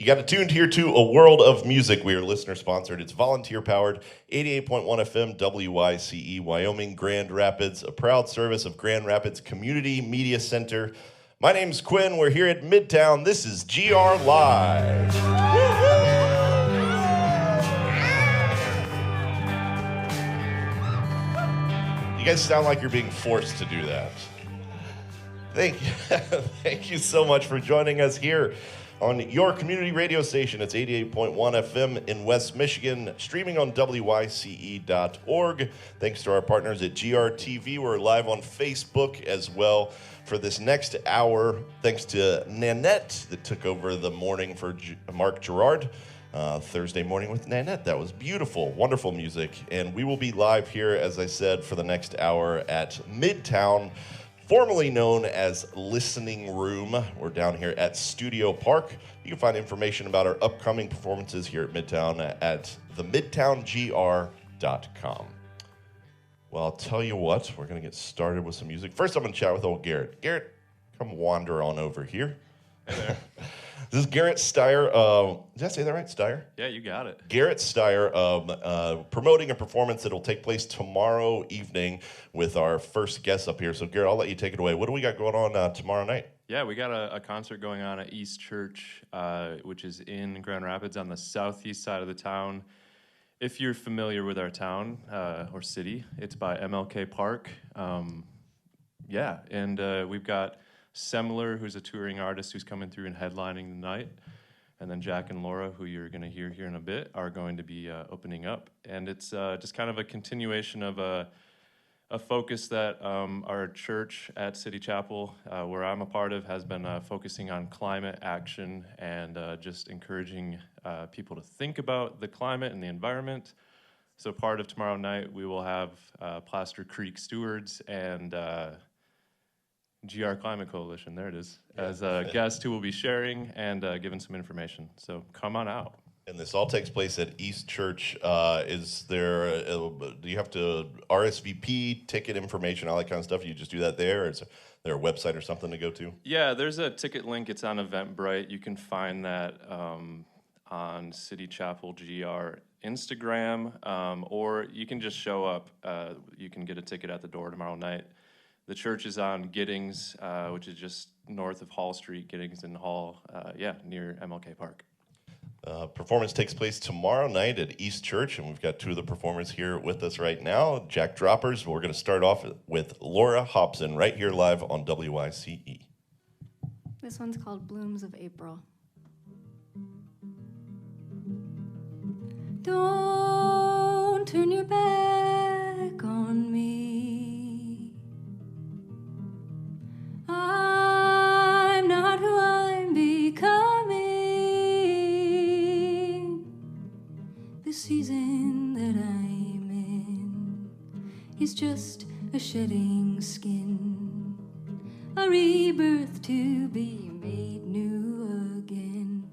You got tuned here to A World of Music. We are listener sponsored. It's volunteer powered. 88.1 FM WYCE, Wyoming, Grand Rapids, a proud service of Grand Rapids Community Media Center. My name's Quinn. We're here at Midtown. This is GR Live. You guys sound like you're being forced to do that. Thank you. Thank you so much for joining us here on your community radio station. It's 88.1 FM in West Michigan, streaming on WYCE.org. Thanks to our partners at GRTV. We're live on Facebook as well for this next hour. Thanks to Nanette that took over the morning for Mark Gerard. Thursday morning with Nanette. That was beautiful, wonderful music. And we will be live here, as I said, for the next hour at Midtown, formerly known as Listening Room. We're down here at Studio Park. You can find information about our upcoming performances here at Midtown at themidtowngr.com. Well, I'll tell you what, we're going to get started with some music. First, I'm going to chat with old Garrett. Garrett, come wander on over here. Hey there. This is Garrett Steyer. Did I say that right? Steyer? Yeah, you got it. Garrett Steyer promoting a performance that will take place tomorrow evening with our first guest up here. So, Garrett, I'll let you take it away. What do we got going on tomorrow night? Yeah, we got a concert going on at East Church, which is in Grand Rapids on the southeast side of the town. If you're familiar with our town or city, it's by MLK Park. We've got Semler, who's a touring artist who's coming through and headlining the night. And then Jack and Laura, who you're going to hear here in a bit, are going to be opening up. And it's just kind of a continuation of a focus that our church at City Chapel, where I'm a part of, has been focusing on climate action and just encouraging people to think about the climate and the environment. So part of tomorrow night, we will have Plaster Creek Stewards and GR Climate Coalition, there it is, as a guest who will be sharing and giving some information. So come on out. And this all takes place at East Church. Is there, do you have to RSVP, ticket information, all that kind of stuff? You just do that there? Or is there a website or something to go to? Yeah, there's a ticket link. It's on Eventbrite. You can find that on City Chapel GR Instagram, or you can just show up. You can get a ticket at the door tomorrow night. The church is on Giddings, which is just north of Hall Street, Giddings and Hall, near MLK Park. Performance takes place tomorrow night at East Church, and we've got two of the performers here with us right now, Jack Droppers. We're going to start off with Laura Hobson right here live on WYCE. This one's called Blooms of April. Don't turn your back on me. I'm not who I'm becoming. The season that I'm in is just a shedding skin, a rebirth to be made new again.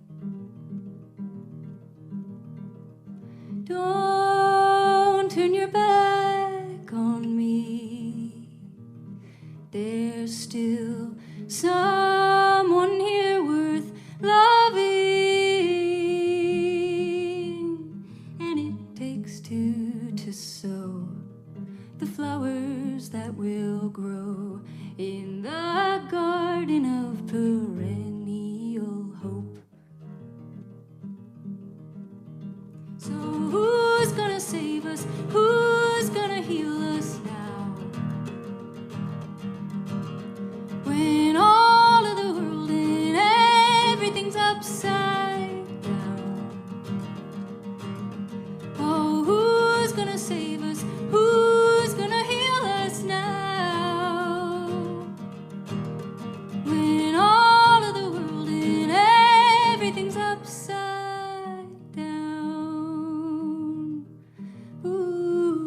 Don't turn your back on me. There's still someone here worth loving, and it takes two to sow the flowers that will grow in the garden of perennial hope. So who's gonna save us? Who's gonna heal us now? When all of the world and everything's upside down. Oh, who's gonna save us? Who's gonna heal us now? When all of the world and everything's upside down. Ooh.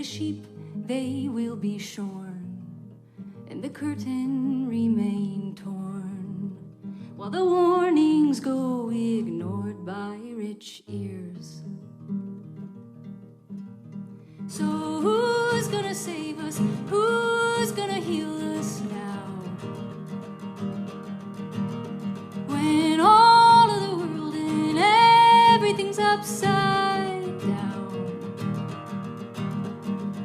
sheep, they will be shorn, and the curtain remain torn, while the warnings go ignored by rich ears. So who's gonna save us? Who's gonna heal us now? When all of the world and everything's upside down.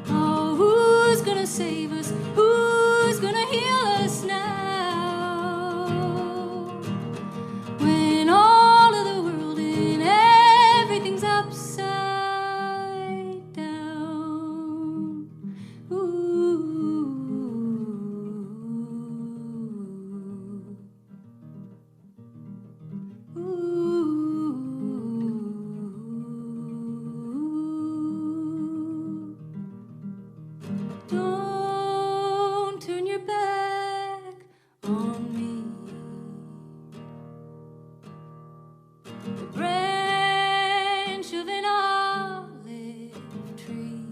Oh, who's gonna save us? Who's gonna heal us now? When all of the world and everything's upside down. Ooh. Don't turn your back on me. The branch of an olive tree,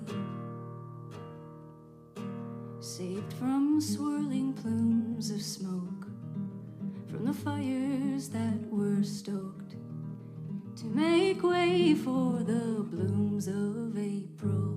saved from swirling plumes of smoke, from the fires that were stoked to make way for the blooms of April.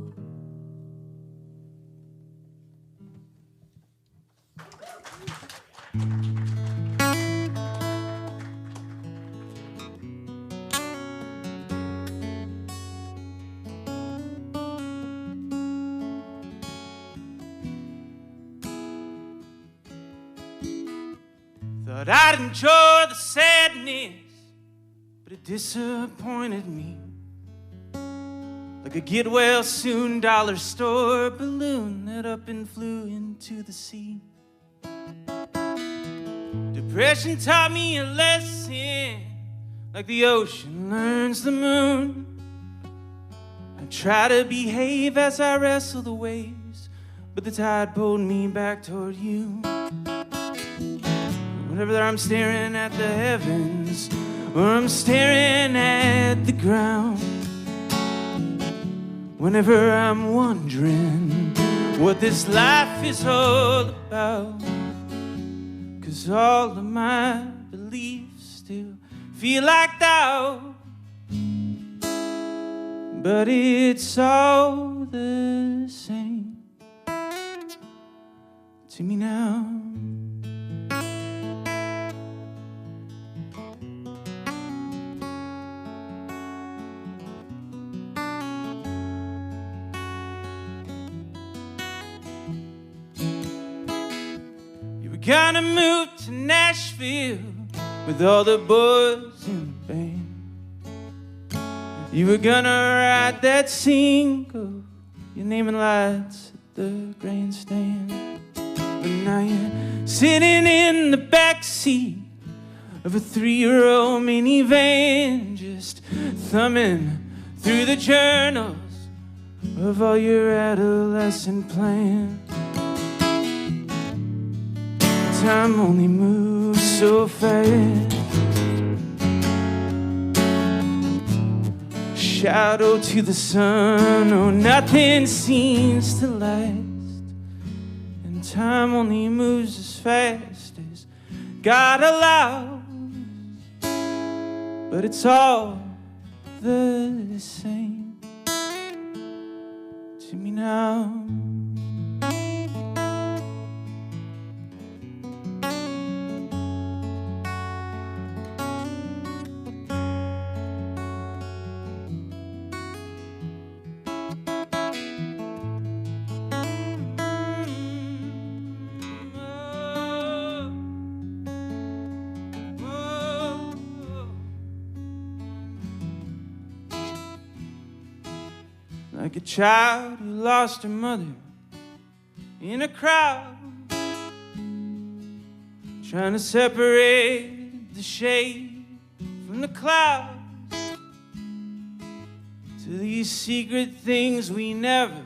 Thought I'd enjoy the sadness, but it disappointed me. Like a get well soon dollar store balloon that up and flew into the sea. Depression taught me a lesson, like the ocean learns the moon. I try to behave as I wrestle the waves, but the tide pulled me back toward you. Whenever I'm staring at the heavens, or I'm staring at the ground, whenever I'm wondering what this life is all about, 'cause all of my beliefs still feel like doubt, but it's all the same to me now. Gonna move to Nashville with all the boys in the band. You were gonna write that single, your name in lights at the grandstand. But now you're sitting in the backseat of a 3-year-old minivan, just thumbing through the journals of all your adolescent plans. Time only moves so fast. Shadow to the sun, oh, nothing seems to last. And time only moves as fast as God allows. But it's all the same to me now. Like a child who lost her mother in a crowd, trying to separate the shade from the clouds, to these secret things we never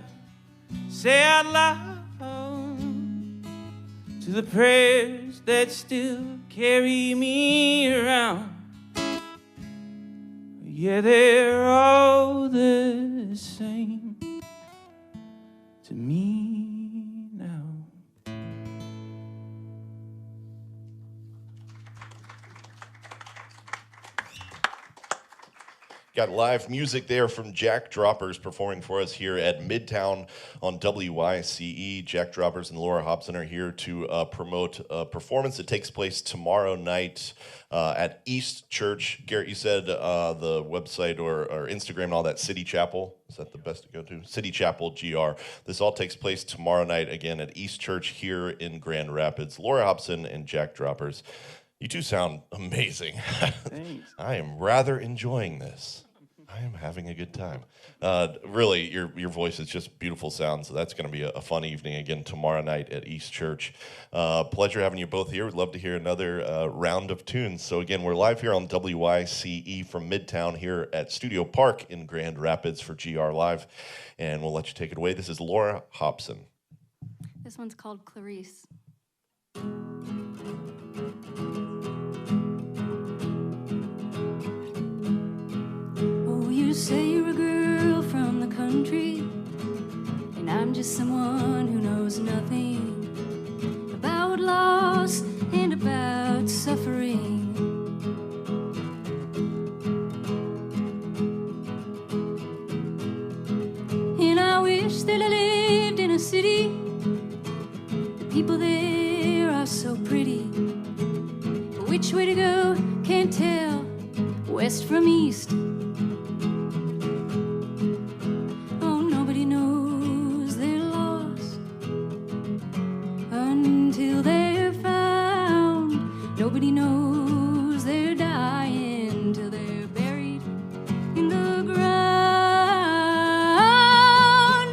say out loud, to the prayers that still carry me around. Yeah, they're all the same to me now. Got live music there from Jack Droppers performing for us here at Midtown on WYCE. Jack Droppers and Laura Hobson are here to promote a performance that takes place tomorrow night at East Church. Garrett, you said the website or Instagram and all that, City Chapel. Is that the best to go to? City Chapel GR. This all takes place tomorrow night, again, at East Church here in Grand Rapids. Laura Hobson and Jack Droppers. You two sound amazing. Thanks. I am rather enjoying this. I am having a good time. Really, your voice is just beautiful sound, so that's going to be a fun evening again tomorrow night at East Church. Pleasure having you both here. We'd love to hear another round of tunes. So again, we're live here on WYCE from Midtown here at Studio Park in Grand Rapids for GR Live, and we'll let you take it away. This is Laura Hobson. This one's called Clarice. You say you're a girl from the country, and I'm just someone who knows nothing about loss and about suffering. And I wish that I lived in a city. The people there are so pretty, but which way to go, can't tell, west from east. Nobody knows they're dying till they're buried in the ground.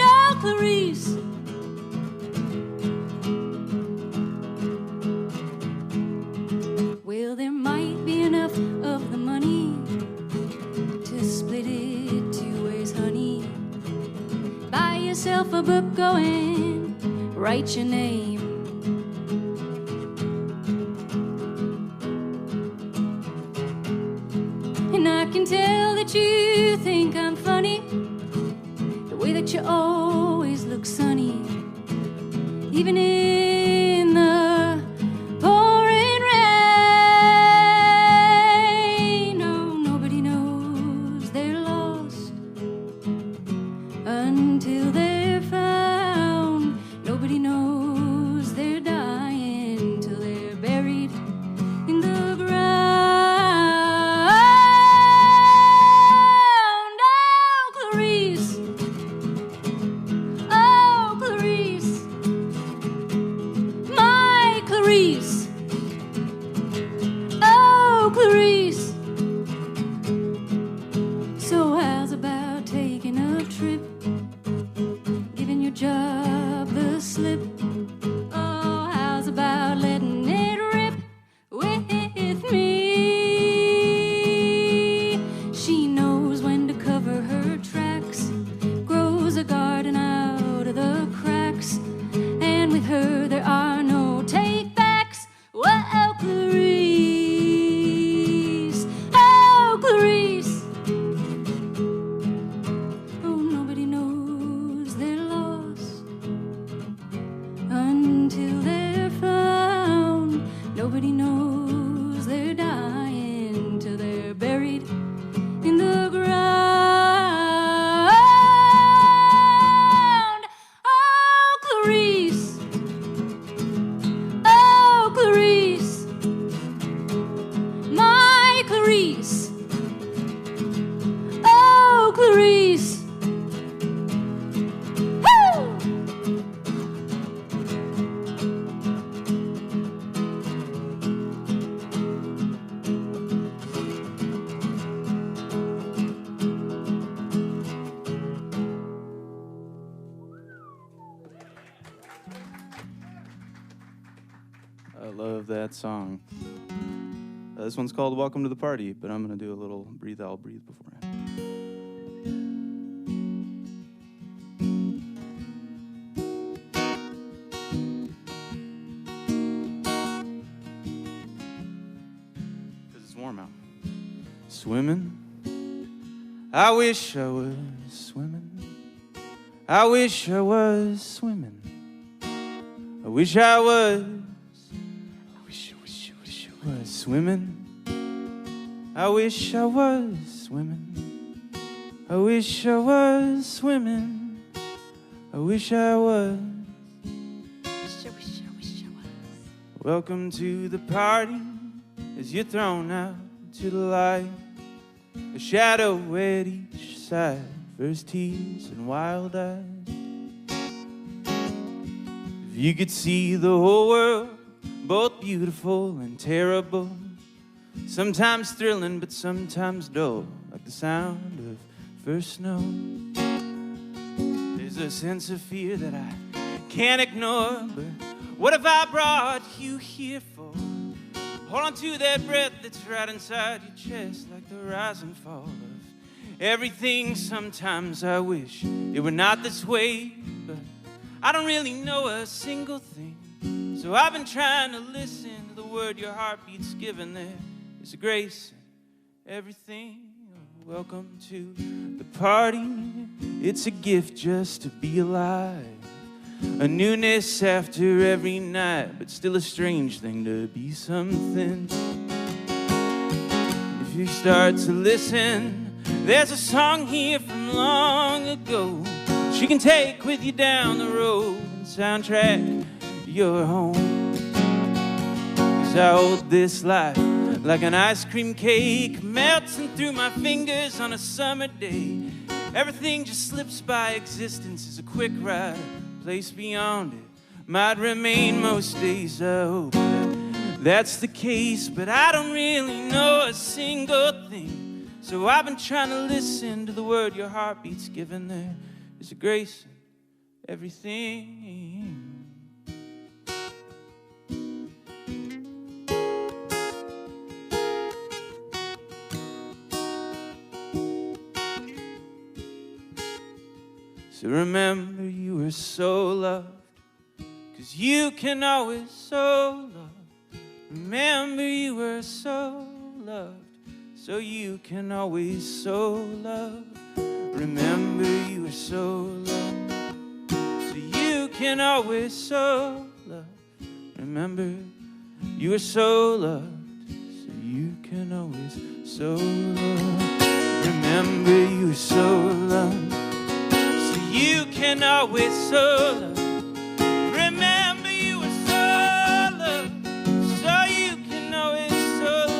Oh, Clarice. Well, there might be enough of the money to split it 2 ways, honey. Buy yourself a book, go and write your name. I can tell that you think I'm funny, the way that you always look sunny, even in the pouring rain. No, nobody knows they're lost until they're found. Nobody knows they're dying till they're buried in the ground. I love that song. This one's called Welcome to the Party, but I'm going to do a little Breathe Out, Breathe beforehand. Because it's warm out. Swimming, I wish I was swimming. I wish I was swimming. I wish I was. I wish I was swimming. I wish I was swimming. I wish I was swimming. I wish I was. Welcome to the party as you're thrown out to the light. A shadow at each side, first tears and wild eyes. If you could see the whole world, both beautiful and terrible, sometimes thrilling but sometimes dull, like the sound of first snow. There's a sense of fear that I can't ignore, but what have I brought you here for? Hold on to that breath that's right inside your chest, like the rise and fall of everything. Sometimes I wish it were not this way, but I don't really know a single thing. So I've been trying to listen to the word your heartbeat's given. There is a grace in everything. Welcome to the party. It's a gift just to be alive. A newness after every night, but still a strange thing to be something. If you start to listen, there's a song here from long ago. She can take with you down the road and soundtrack your home. 'Cause I hold this life like an ice cream cake, melting through my fingers on a summer day. Everything just slips by, existence is a quick ride. Place beyond it might remain most days. I hope that's the case, but I don't really know a single thing. So I've been trying to listen to the word your heartbeat's given. There is a grace in everything. So remember you were so loved, 'cause you can always so love. Remember you were so loved, so you can always so love. Remember you were so loved, so you can always so love. Remember you were so loved, so you can always so love. Remember you were so loved, you can always so love. Remember you were so loved, so you can always so love.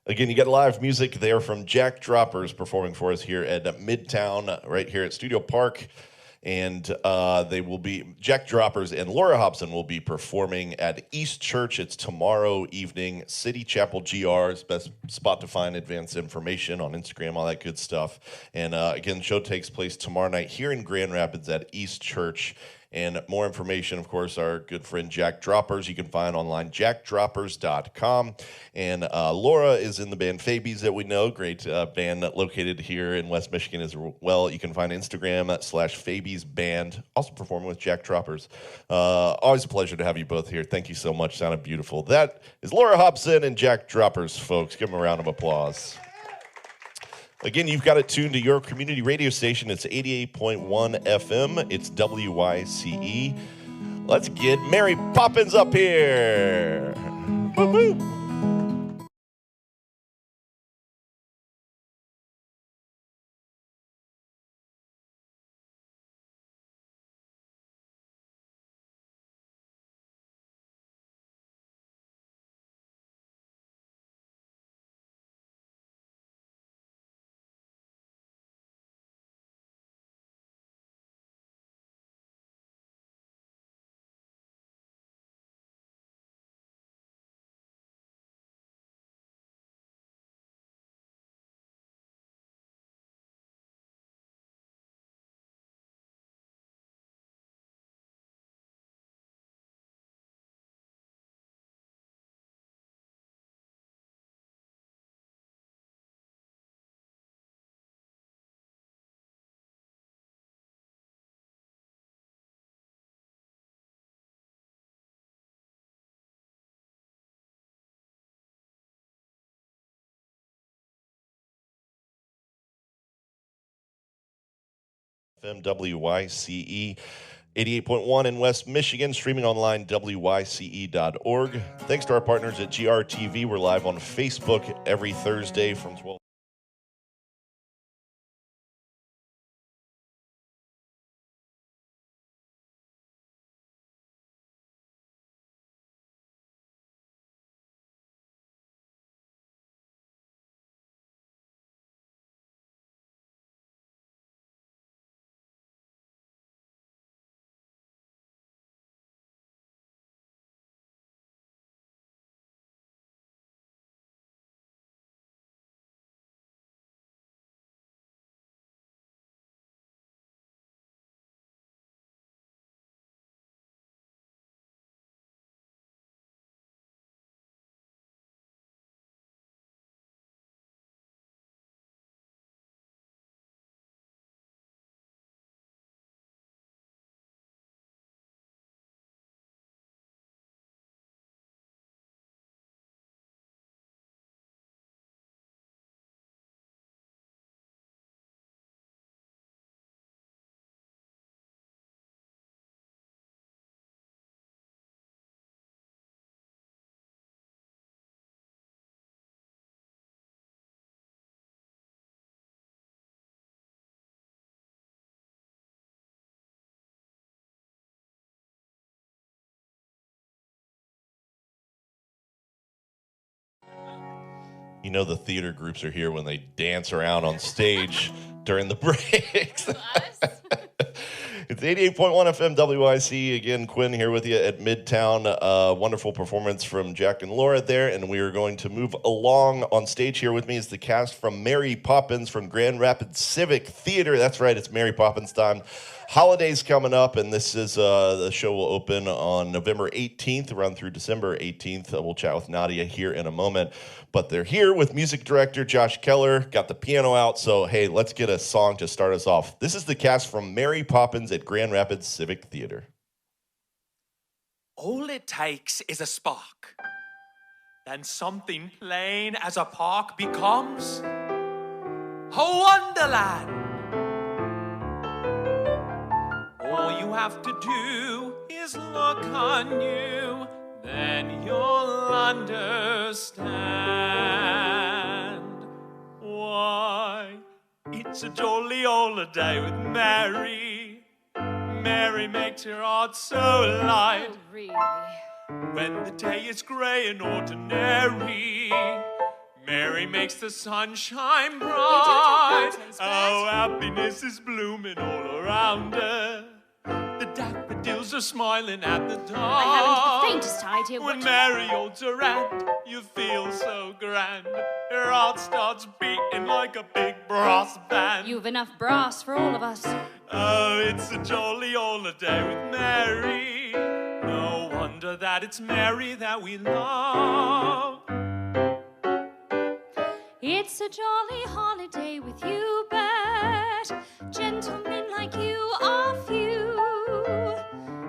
Again, you get live music there from Jack Droppers performing for us here at Midtown, right here at Studio Park. And they will be, Jack Droppers and Laura Hobson will be performing at East Church. It's tomorrow evening, City Chapel GR's best spot to find advanced information on Instagram, all that good stuff. And again, the show takes place tomorrow night here in Grand Rapids at East Church. And more information, of course, our good friend Jack Droppers. You can find online, jackdroppers.com. And Laura is in the band Fabies that we know, great band located here in West Michigan as well. You can find Instagram /Fabies Band, also performing with Jack Droppers. Always a pleasure to have you both here. Thank you so much. Sounded beautiful. That is Laura Hobson and Jack Droppers, folks. Give them a round of applause. Again, you've got it tuned to your community radio station. It's 88.1 FM. It's WYCE. Let's get Mary Poppins up here. Woo-hoo. FM WYCE. 88.1 in West Michigan, streaming online, WYCE.org. Thanks to our partners at GRTV. We're live on Facebook every Thursday from 12. You know the theater groups are here when they dance around on stage during the breaks. It's 88.1 FM WYC. Again, Quinn here with you at Midtown. Wonderful performance from Jack and Laura there, and we are going to move along. On stage here with me is the cast from Mary Poppins from Grand Rapids Civic Theater. That's right, it's Mary Poppins time. Holidays coming up, and this is the show will open on November 18th, run through December 18th. We'll chat with Nadia here in a moment. But they're here with music director Josh Keller, got the piano out, so hey, let's get a song to start us off. This is the cast from Mary Poppins at Grand Rapids Civic Theater. All it takes is a spark. Then something plain as a park becomes a wonderland. All you have to do is look anew, then you'll understand why it's a jolly holiday with Mary. Mary makes her heart so light. Oh, really? When the day is grey and ordinary, Mary makes the sun shine bright. Oh, happiness is blooming all around her. The daffodils are smiling at the dawn. I haven't the faintest idea When what Mary holds her hand, you feel so grand. Your heart starts beating like a big brass band. You've enough brass for all of us. Oh, it's a jolly holiday with Mary. No wonder that it's Mary that we love. It's a jolly holiday with you, Bet. Gentlemen like you are few.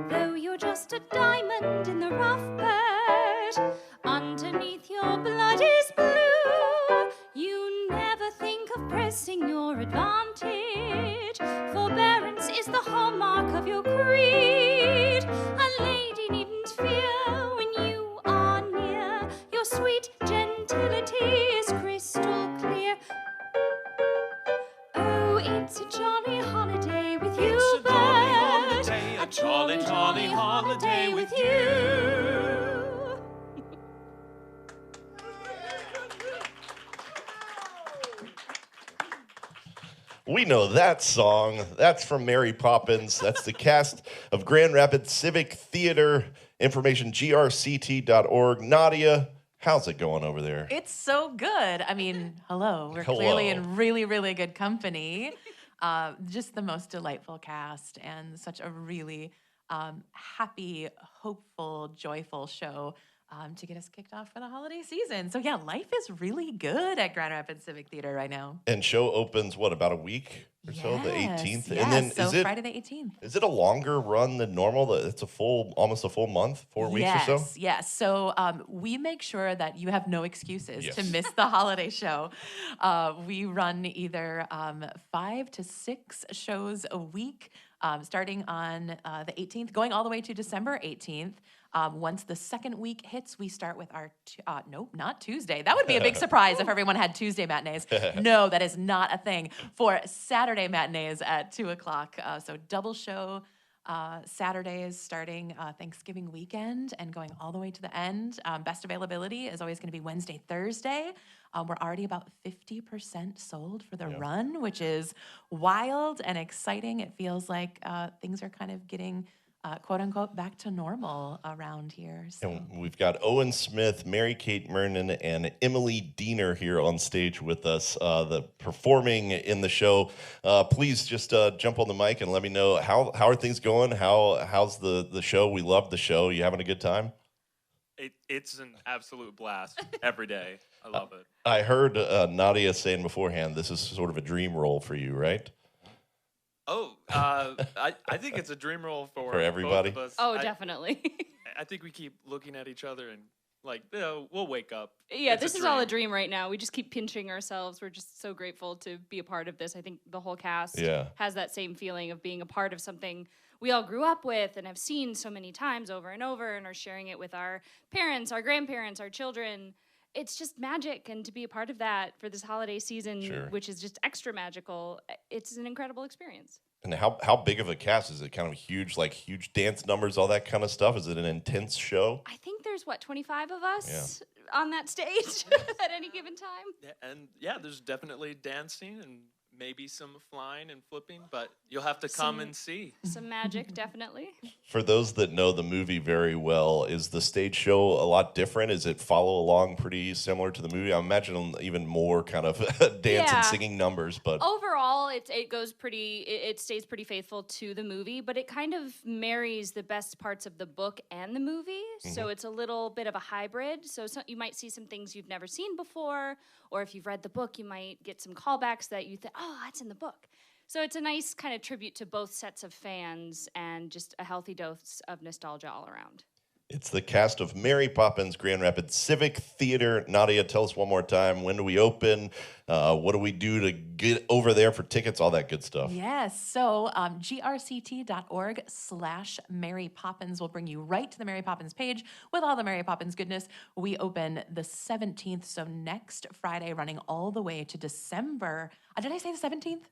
Though you're just a diamond in the rough, Bet, underneath your blood is blue. You never think of pressing your advantage. Forbearance is the hallmark of your creed. A lady needn't fear when you are near. Your sweet gentility is crystal clear. Oh, it's a jolly holiday with you, It's a jolly Bet. holiday, a jolly, jolly holiday with you. We know that song. That's from Mary Poppins. That's the cast of Grand Rapids Civic Theater. Information, grct.org. Nadia, how's it going over there? It's so good. I mean, hello. We're Hello. clearly in really, really good company. Just the most delightful cast and such a really happy, hopeful, joyful show. to get us kicked off for the holiday season. So yeah, life is really good at Grand Rapids Civic Theater right now. And show opens, what, about a week or so, the 18th? Yes, And then so Friday the 18th. is it a longer run than normal? It's almost a full month, 4 weeks or so? Yes. So we make sure that you have no excuses Yes. to miss the holiday show. We run either 5 to 6 shows a week, starting on the 18th, going all the way to December 18th. Once the second week hits, we start with our, nope, not Tuesday. That would be a big surprise if everyone had Tuesday matinees. No, that is not a thing. For Saturday matinees at 2 o'clock. So double show Saturdays starting Thanksgiving weekend and going all the way to the end. Best availability is always going to be Wednesday, Thursday. We're already about 50% sold for the run, which is wild and exciting. It feels like things are kind of getting quote unquote back to normal around here. So. And we've got Owen Smith, Mary Kate Mernon, and Emily Diener here on stage with us, performing in the show. Please just jump on the mic and let me know how are things going? How's the show? We love the show. You having a good time? It's an absolute blast every day. I love it. I heard Nadia saying beforehand, this is sort of a dream role for you, right? Oh, I think it's a dream role for everybody. both of us. Oh, definitely. I think we keep looking at each other and like, we'll wake up. Yeah, It's this a is all a dream. dream right now. We just keep pinching ourselves. We're just so grateful to be a part of this. I think the whole cast has that same feeling of being a part of something we all grew up with and have seen so many times over and over and are sharing it with our parents, our grandparents, our children. It's just magic, and to be a part of that for this holiday season, which is just extra magical, it's an incredible experience. And how big of a cast is it? Kind of huge, like huge dance numbers, all that kind of stuff? Is it an intense show? I think there's, 25 of us on that stage at any given time? Yeah, and there's definitely dancing and maybe some flying and flipping, but you'll have to come and see. Some magic, definitely. For those that know the movie very well, is the stage show a lot different? Is it follow along pretty similar to the movie? I imagine even more kind of dance and singing numbers, but overall, it stays pretty faithful to the movie, but it kind of marries the best parts of the book and the movie. So it's a little bit of a hybrid. So you might see some things you've never seen before, or if you've read the book, you might get some callbacks that you think, oh, that's in the book. So it's a nice kind of tribute to both sets of fans and just a healthy dose of nostalgia all around. it's the cast of Mary Poppins Grand Rapids Civic Theater. Nadia, tell us one more time, when do we open? What do we do to get over there for tickets? All that good stuff. Yes, so grct.org/Mary Poppins will bring you right to the Mary Poppins page with all the Mary Poppins goodness. We open the 17th, so next Friday, running all the way to December. Did I say the 17th?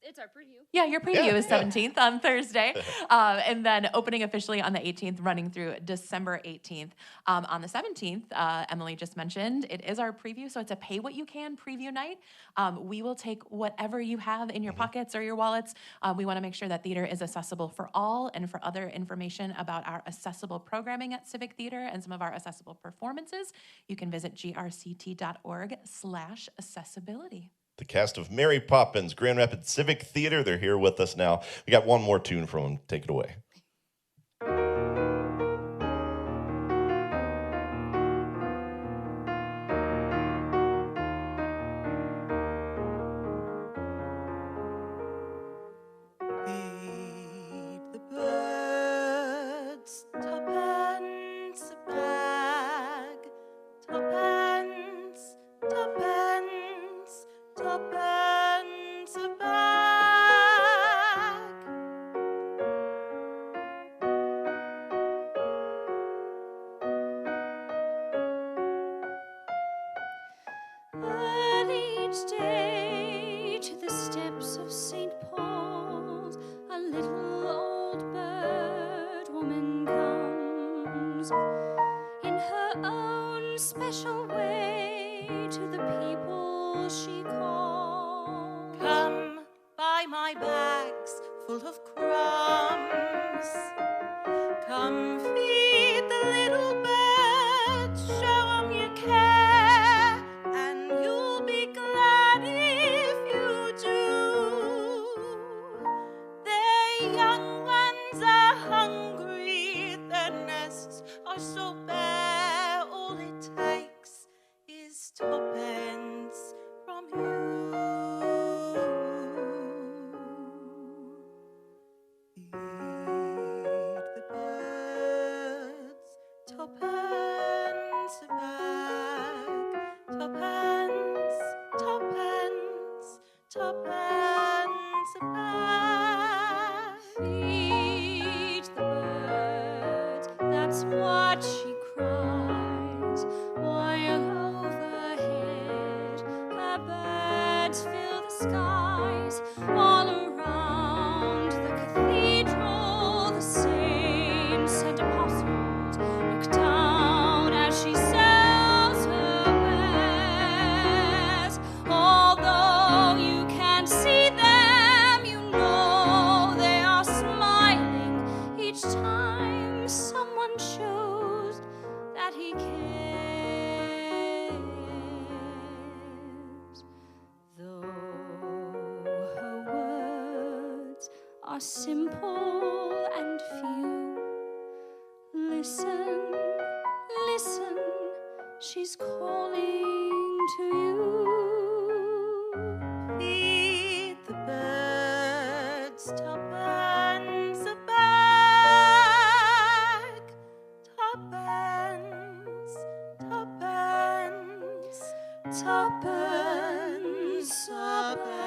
It's our preview. Yeah, your preview is 17th on Thursday. And then opening officially on the 18th, running through December 18th. On the 17th, Emily just mentioned, it is our preview, so it's a pay-what-you-can preview night. We will take whatever you have in your pockets or your wallets. We want to make sure that theater is accessible for all, and for other information about our accessible programming at Civic Theater and some of our accessible performances, you can visit grct.org/accessibility. The cast of Mary Poppins Grand Rapids Civic Theater, they're here with us now. We got one more tune from them. Take it away. Feed the birds, tuppence a bag, tuppence, tuppence, tuppence a bag. And each day to the steps of St. Paul's, a little old bird woman comes in her own special way to the people she calls. Come buy my bags full of crumbs. Come feed the little birds, show 'em you care, and you'll be glad if you do. Their young ones are hungry, their nests are so bare. Tuppence a bag, tuppence, tuppence, tuppence a bag. Feed the birds, that's what she cries, while overhead her birds fill the skies. All around the cathedral, the saints and apostles look down as she sells her wares. Although you can't see them, you know they are smiling each time someone shows that he cares. Though her words are simple and few, listen, listen, she's calling to you. Feed the birds, tuppence a bag, tuppence, tuppence, tuppence a bag.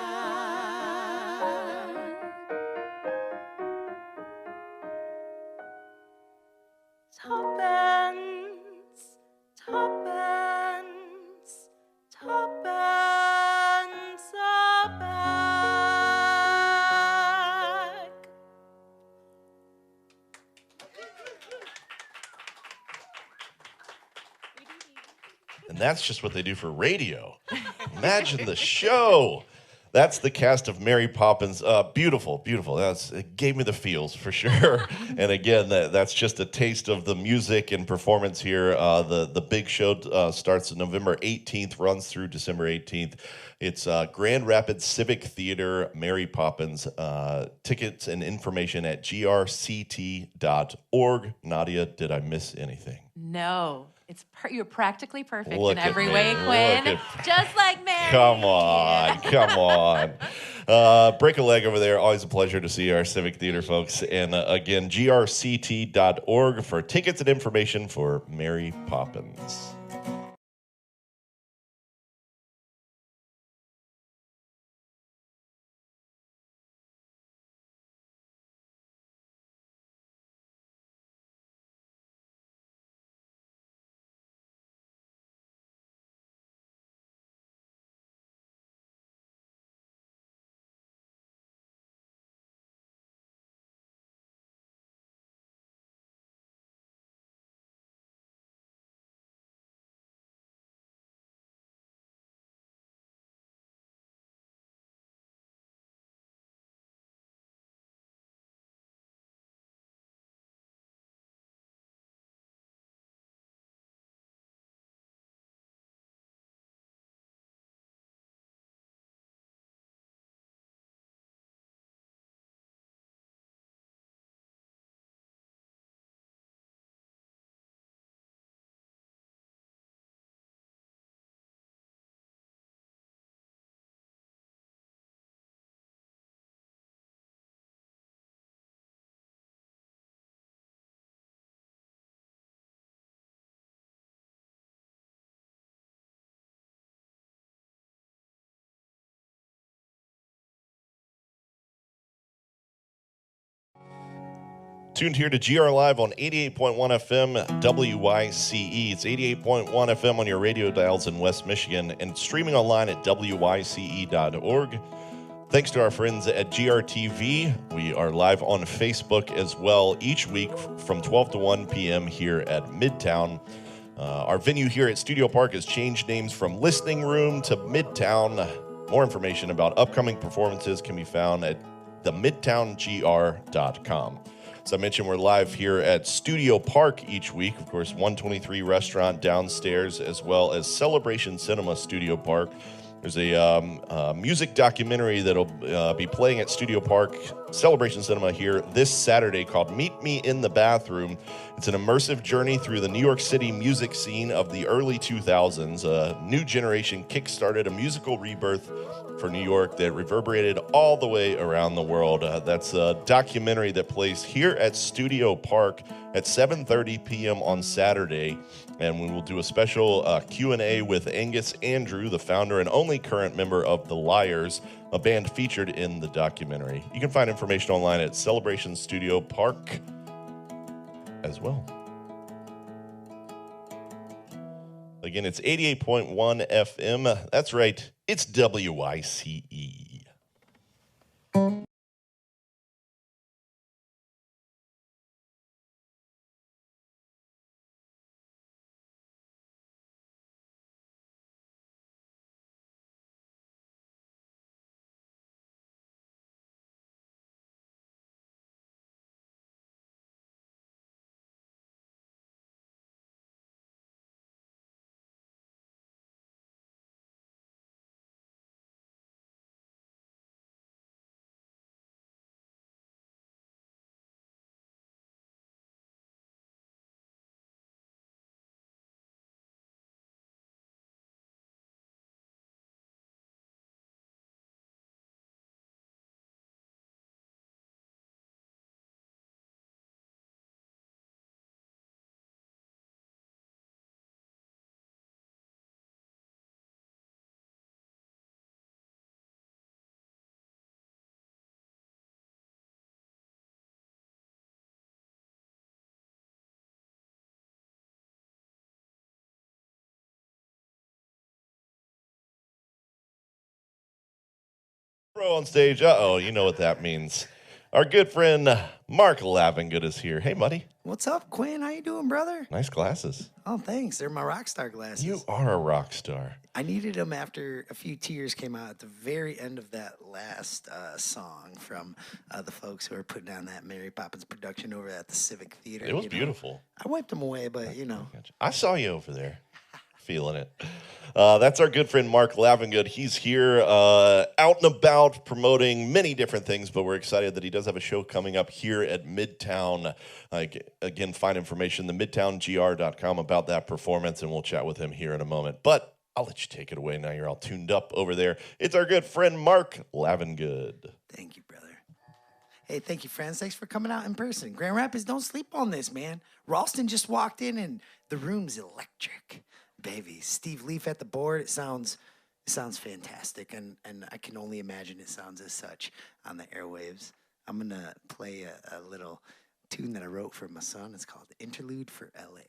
Tuppence, tuppence, tuppence a bag. And that's just what they do for radio. Imagine the show. That's the cast of Mary Poppins. Beautiful, beautiful. It gave me the feels for sure. And again, that's just a taste of the music and performance here. The big show starts November 18th, runs through December 18th. It's Grand Rapids Civic Theater, Mary Poppins. Tickets and information at grct.org. Nadia, did I miss anything? No, you're practically perfect Look in at every me. way, Look Quinn. at- Just like Mary. Come on, come on. Break a leg over there. Always a pleasure to see our Civic Theater folks. And again, grct.org for tickets and information for Mary Poppins. Tuned here to GR Live on 88.1 FM WYCE. It's 88.1 FM on your radio dials in West Michigan and streaming online at WYCE.org. Thanks to our friends at GRTV. We are live on Facebook as well each week from 12 to 1 p.m. here at Midtown. Our venue here at Studio Park has changed names from Listening Room to Midtown. More information about upcoming performances can be found at themidtowngr.com. As I mentioned, we're live here at Studio Park each week. Of course, 123 Restaurant downstairs, as well as Celebration Cinema Studio Park. There's a music documentary that'll be playing at Studio Park Celebration Cinema here this Saturday called Meet Me in the Bathroom. It's an immersive journey through the New York City music scene of the early 2000s. A new generation kickstarted a musical rebirth for New York that reverberated all the way around the world. That's a documentary that plays here at Studio Park at 7:30 p.m. on Saturday. And we will do a special Q&A with Angus Andrew, the founder and only current member of The Liars, a band featured in the documentary. You can find information online at Celebration Studio Park as well. Again, it's 88.1 FM. That's right, it's WYCE. Pro on stage. Uh-oh, you know what that means. Our good friend Mark Lavengood is here. Hey, buddy. What's up, Quinn? How you doing, brother? Nice glasses. Oh, thanks. They're my rock star glasses. You are a rock star. I needed them after a few tears came out at the very end of that last song from the folks who are putting on that Mary Poppins production over at the Civic Theater. It was beautiful. I wiped them away, but you know. I saw you over there. Feeling it. That's our good friend Mark Lavengood. He's here out and about promoting many different things, but we're excited that he does have a show coming up here at Midtown. Again, find information, themidtowngr.com about that performance, and we'll chat with him here in a moment. But I'll let you take it away now. You're all tuned up over there. It's our good friend Mark Lavengood. Thank you, brother. Hey, thank you, friends. Thanks for coming out in person. Grand Rapids, don't sleep on this, man. Ralston just walked in, and the room's electric. Baby, Steve Leaf at the board. It sounds fantastic, and I can only imagine it sounds as such on the airwaves. I'm gonna play a little tune that I wrote for my son. It's called Interlude for LA.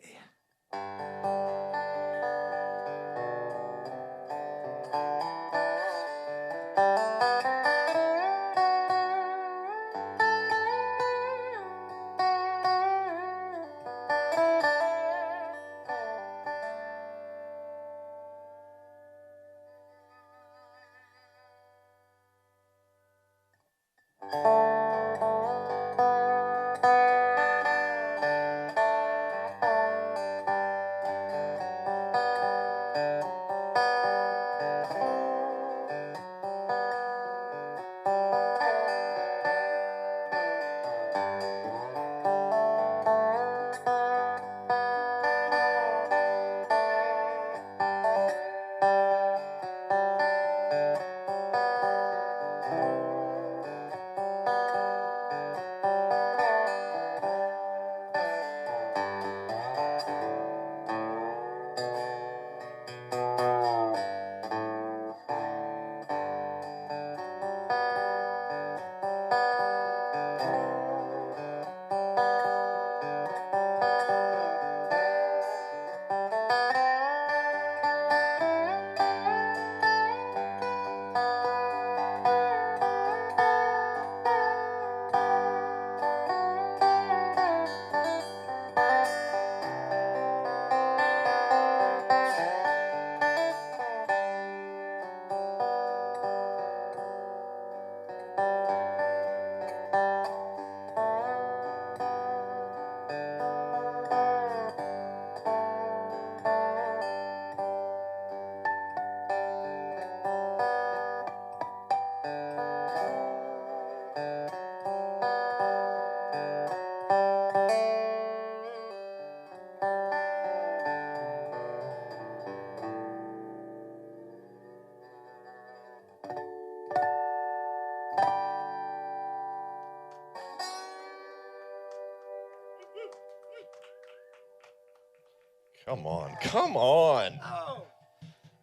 Come on. Come on.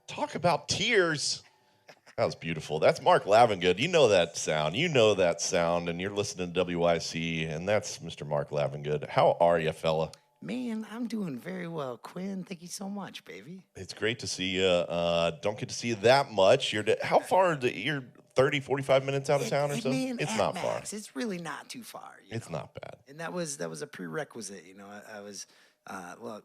Talk about tears. That was beautiful. That's Mark Lavengood. You know that sound. You know that sound, and you're listening to WYCE, and that's Mr. Mark Lavengood. How are you, fella? Man, I'm doing very well, Quinn. Thank you so much, baby. It's great to see you. Don't get to see you that much. How far? You're 30, 45 minutes out of town or so? Man, It's at not max, far. It's really not too far. It's not bad. And that was a prerequisite. I was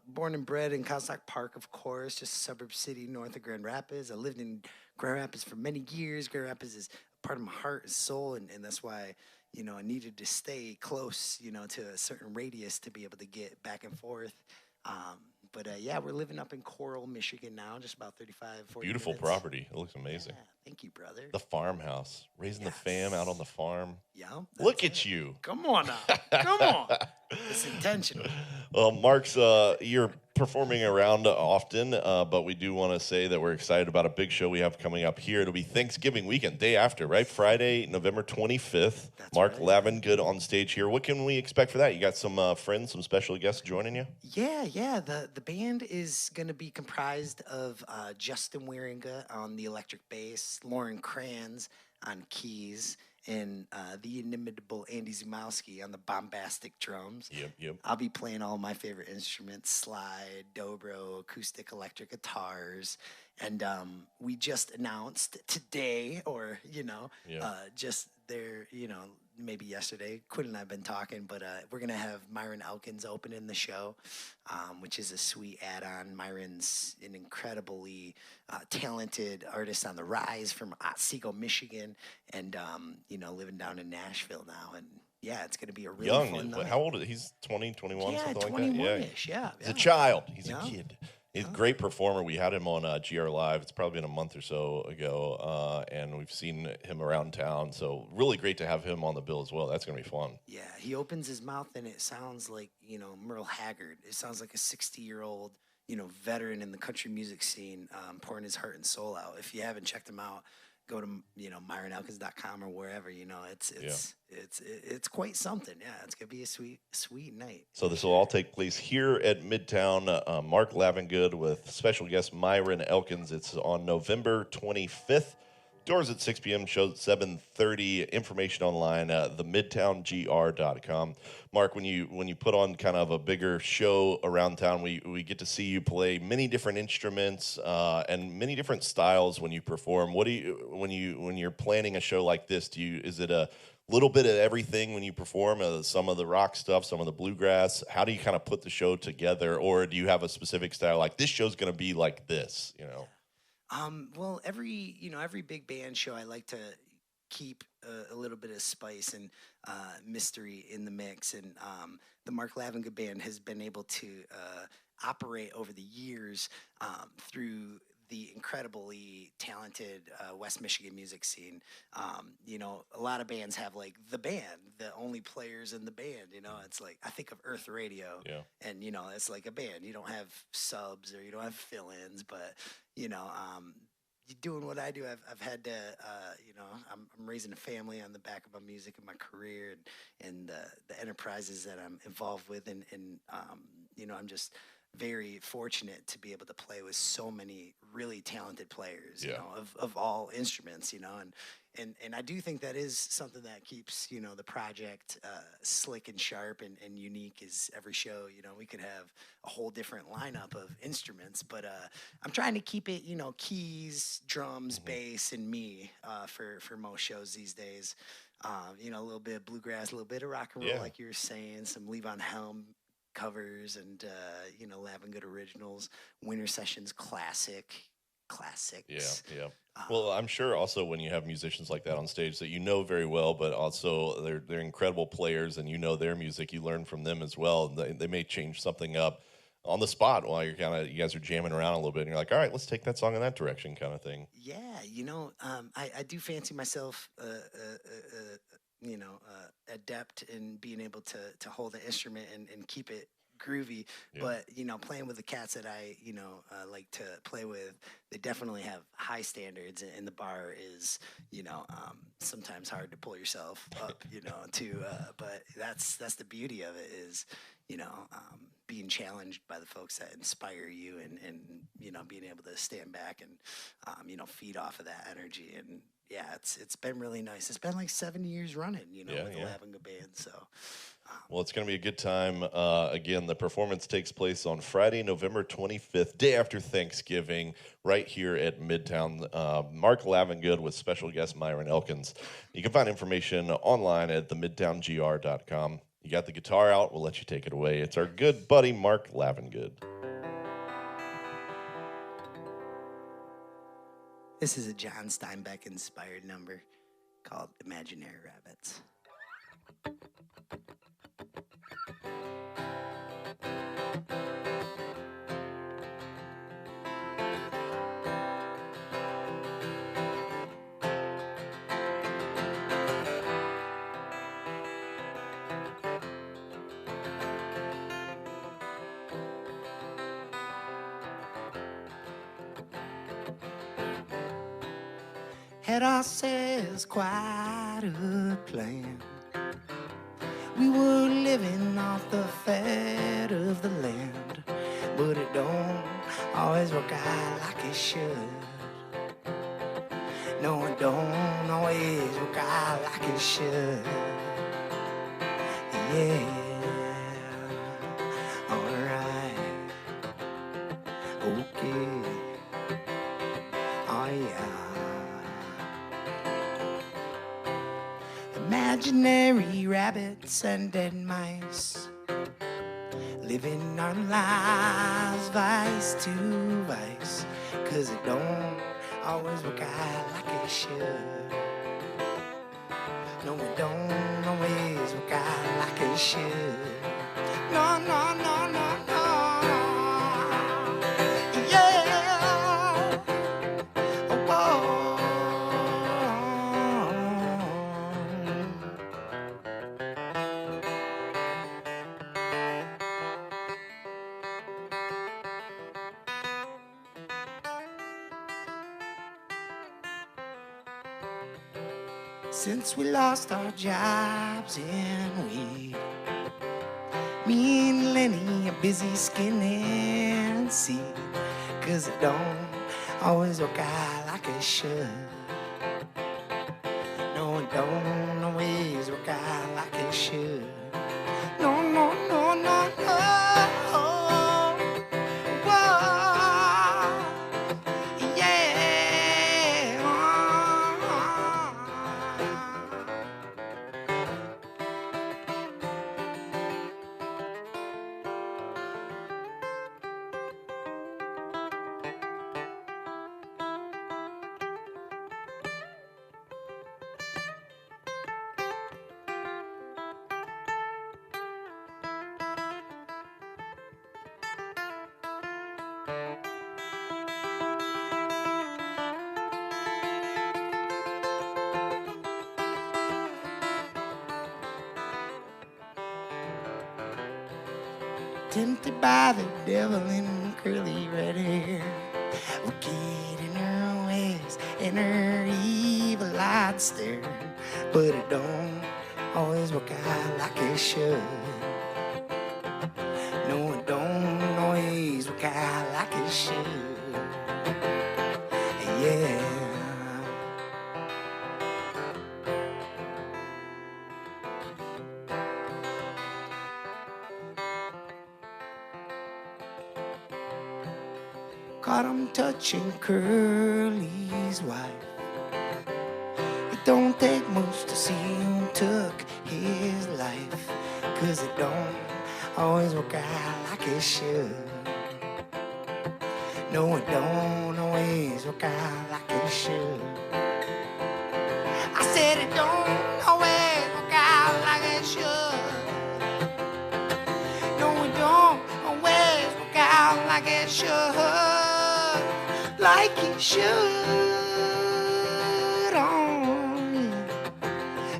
born and bred in Comstock Park, of course, just a suburb city north of Grand Rapids. I lived in Grand Rapids for many years. Grand Rapids is part of my heart and soul, and that's why I needed to stay close, to a certain radius to be able to get back and forth. But we're living up in Coral, Michigan now, just about 35, 40 Beautiful minutes. property. It looks amazing. Yeah, thank you, brother. The farmhouse, raising the fam out on the farm. Yeah. Look at you. Come on now. Come on. It's intentional. Well, Mark's, you're performing around often, but we do want to say that we're excited about a big show we have coming up here. It'll be Thanksgiving weekend, day after, right? Friday, November 25th. That's Mark right. Lavengood on stage here. What can we expect for that? You got some friends, some special guests joining you? Yeah. The band is going to be comprised of Justin Wieringa on the electric bass, Lauren Kranz on keys, and the inimitable Andy Zumowski on the bombastic drums. Yep. I'll be playing all my favorite instruments: slide, dobro, acoustic, electric guitars. And we just announced today, or, just there, maybe yesterday, Quinn and I have been talking, but we're going to have Myron Elkins opening the show, which is a sweet add-on. Myron's an incredibly talented artist on the rise from Otsego, Michigan, and, living down in Nashville now. And, yeah, it's going to be a really fun night. How old is he? He's 20, 21, Yeah, something like that? 21-ish, yeah. He's a child. He's Yeah. a kid. He's a great performer. We had him on Grlive. It's probably been a month or so ago, and we've seen him around town. So really great to have him on the bill as well. That's going to be fun. Yeah, he opens his mouth and it sounds like, Merle Haggard. It sounds like a 60-year-old, veteran in the country music scene, pouring his heart and soul out. If you haven't checked him out, go to, myronelkins.com or wherever, it's quite something. Yeah, it's going to be a sweet night. So this will all take place here at Midtown. Mark Lavengood with special guest Myron Elkins. It's on November 25th. Doors at 6 p.m., shows at 7:30. Information online, themidtowngr.com. Mark, when you put on kind of a bigger show around town, we get to see you play many different instruments and many different styles when you perform. What do you when you're planning a show like this? Is it a little bit of everything when you perform? Some of the rock stuff, some of the bluegrass. How do you kind of put the show together, or do you have a specific style? Like this show's going to be like this, Well, every big band show, I like to keep a little bit of spice and mystery in the mix. And the Mark Lavengood Band has been able to operate over the years through the incredibly talented West Michigan music scene. A lot of bands have like the band, the only players in the band. It's like I think of Earth Radio, and it's like a band. You don't have subs or you don't have fill-ins, but doing what I do, I've had to, I'm raising a family on the back of my music and my career and the enterprises that I'm involved with, and I'm just very fortunate to be able to play with so many really talented players, of all instruments, and I do think that is something that keeps, the project slick and sharp and unique. Is every show, we could have a whole different lineup of instruments, but I'm trying to keep it, keys, drums, bass, and me for most shows these days. A little bit of bluegrass, a little bit of rock and roll, like you were saying, some Levon Helm covers, and Lavengood originals, Winter Sessions classics. Yeah. Well, I'm sure also when you have musicians like that on stage that very well, but also they're incredible players, and their music, you learn from them as well. They may change something up on the spot while you guys are jamming around a little bit, and you're like, all right, let's take that song in that direction, kind of thing. Yeah, I do fancy myself adept in being able to hold an instrument and keep it groovy, but playing with the cats that I like to play with, they definitely have high standards, and the bar is sometimes hard to pull yourself up but that's the beauty of it, is being challenged by the folks that inspire you, and you know, being able to stand back and you know, feed off of that energy. And yeah, it's been really nice. It's been like 7 years running, you know, with the Lavender Band. So well, it's going to be a good time. Again, the performance takes place on Friday, November 25th, day after Thanksgiving, right here at Midtown. Mark Lavengood with special guest Myron Elkins. You can find information online at themidtowngr.com. You got the guitar out. We'll let you take it away. It's our good buddy, Mark Lavengood. this is a John Steinbeck inspired number called Imaginary Rabbits. Had ourselves quite a plan. We were living off the fat of the land, but it don't always work out like it should. No, it don't always work out like it should. Yeah, alright, okay, oh yeah. Imaginary rabbits and dead mice, living our lives vice to vice, 'cause it don't always work out like it should. No, it don't always work out like it should. No, no, no, no, no. Yeah. Oh, whoa. Since we lost our jobs and me and Lenny are busy skinning seed, 'cause it don't always work out like it should. No, it don't always work out like it should. No, no, no, no, no. Whoa. Yeah. Tempted by the devil in curly red hair, wicked in her ways and her evil-eyed stare, but it don't always work out like it should. No, it don't always work out like it should. Yeah. Caught him touching Curly's wife. It don't take much to see who took his life, 'cause it don't always work out like it should. No, it don't always work out like it should. I said it don't always work out like it should. No, it don't always work out like it should. Like it should, oh, yeah.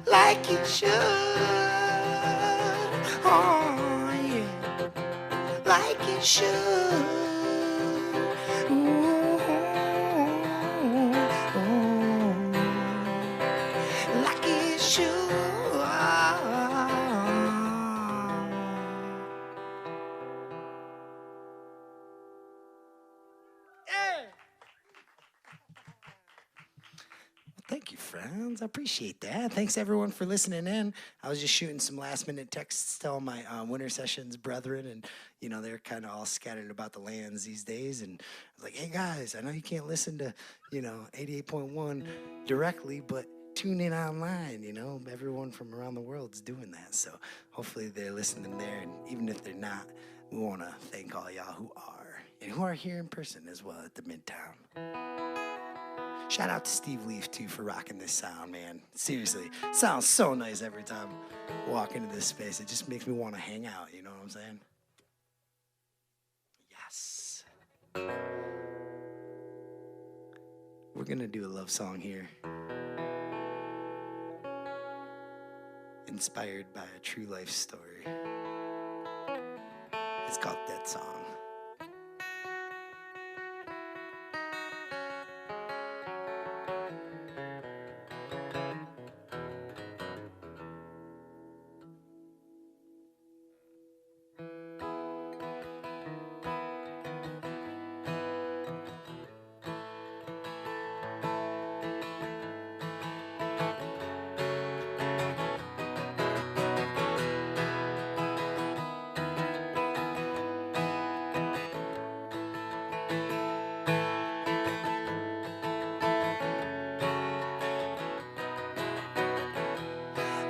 Like it should, oh, yeah. Like it should, ooh, oh, like it should. Thank you, friends. I appreciate that. Thanks, everyone, for listening in. I was just shooting some last-minute texts to all my Winter Sessions brethren, and, you know, they're kind of all scattered about the lands these days. And I was like, hey, guys, I know you can't listen to, 88.1 directly, but tune in online, Everyone from around the world is doing that. So hopefully they're listening there. And even if they're not, we want to thank all y'all who are, and who are here in person as well at the Midtown. Shout out to Steve Leaf, too, for rocking this sound, man. Seriously, sounds so nice every time I walk into this space. It just makes me want to hang out, you know what I'm saying? Yes. We're going to do a love song here. Inspired by a true life story. It's called Dead Song.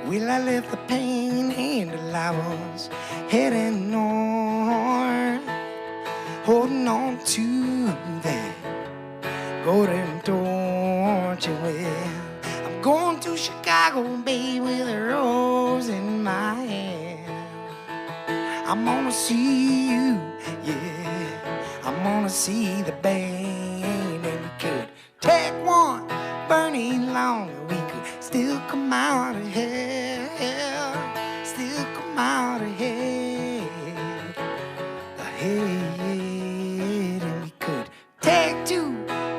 Well, I left the pain and I was heading north, holding on to that golden torch. Well, I'm going to Chicago Bay with a rose in my hand. I'm gonna see you, yeah. I'm gonna see the band, and we could take one burning long. We could still come out ahead, still come out ahead, and we could take two,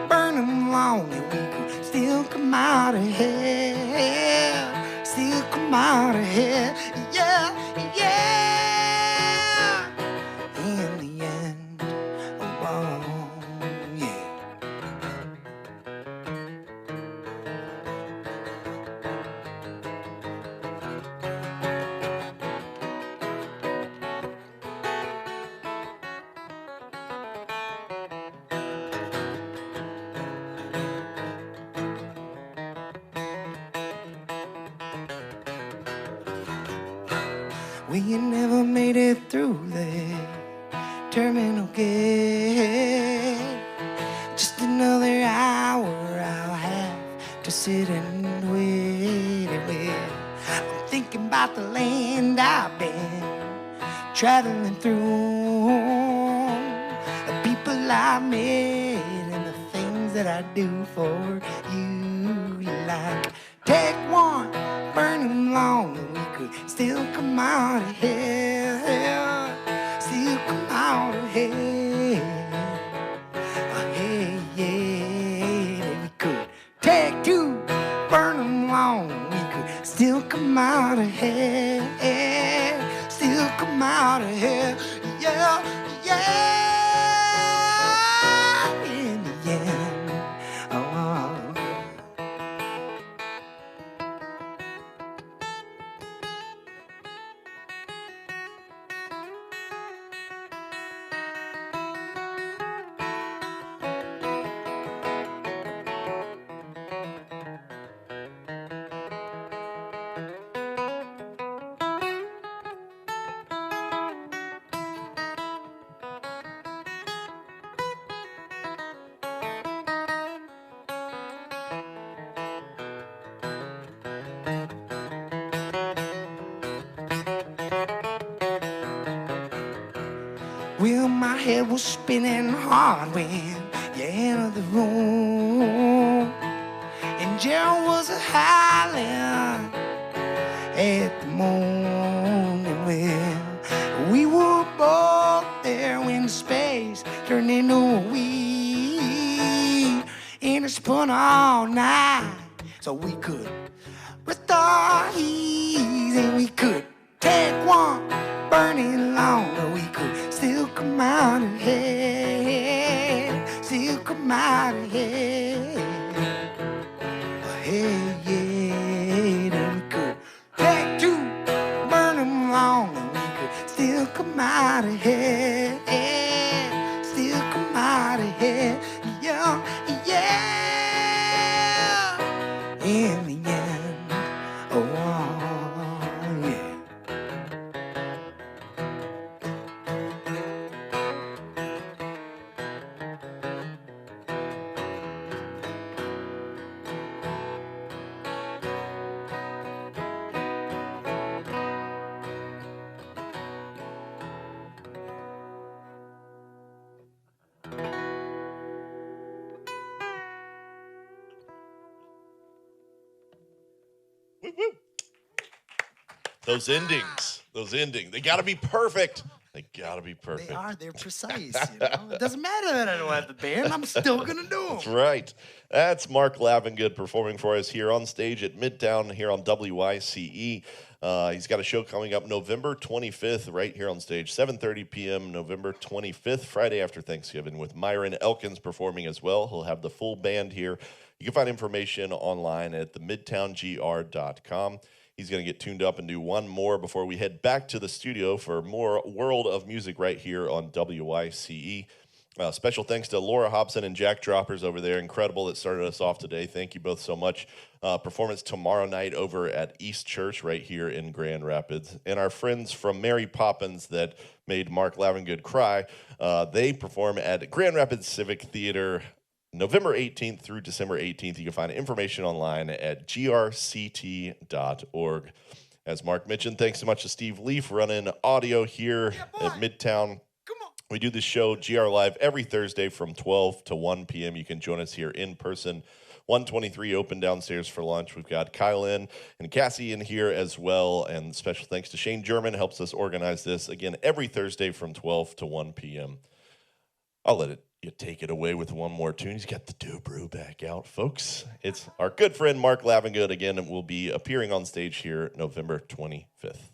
burn them long, and we could still come out ahead, still come out ahead, yeah, yeah. In the end, oh, yeah. Well, you never made it through the terminal gate. Just another hour I'll have to sit and wait. I'm thinking about the land I've been traveling through, the people I met, and the things that I do for you. Like, take one, burn them long, and we could still come out ahead, still come out ahead. Hey, yeah, we could take two, burn them long, and we could still come out ahead, still come out ahead, yeah, yeah. In the end, oh. Well, my head was spinning hard when you entered the room, and Gerald was howling at the morning. Well, we were both there when space turned into a weed, and it spun all night so we could rest our ease, and we could take one burning long, or we could still come out ahead, still come out ahead. Hey, Those endings, they got to be perfect. They got to be perfect. They are. They're precise. It doesn't matter that I don't have the band. I'm still going to do them. That's right. That's Mark Lavengood performing for us here on stage at Midtown here on WYCE. He's got a show coming up November 25th right here on stage, 7:30 p.m. November 25th, Friday after Thanksgiving, with Myron Elkins performing as well. He'll have the full band here. You can find information online at themidtowngr.com. He's going to get tuned up and do one more before we head back to the studio for more World of Music right here on WYCE. Special thanks to Laura Hobson and Jack Droppers over there. Incredible that started us off today. Thank you both so much. Performance tomorrow night over at East Church right here in Grand Rapids. And our friends from Mary Poppins that made Mark Lavengood cry, they perform at Grand Rapids Civic Theater November 18th through December 18th. You can find information online at grct.org. As Mark mentioned, thanks so much to Steve Leaf running audio here at Midtown. We do this show, GR Live, every Thursday from 12 to 1 p.m. You can join us here in person. 123 open downstairs for lunch. We've got Kyle and Cassie in here as well. And special thanks to Shane German, helps us organize this. Again, every Thursday from 12 to 1 p.m. I'll let you take it away with one more tune. He's got the dobro back out, folks. It's our good friend Mark Lavengood again, and will be appearing on stage here November 25th.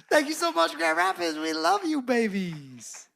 Thank you so much, Grand Rapids. We love you, babies.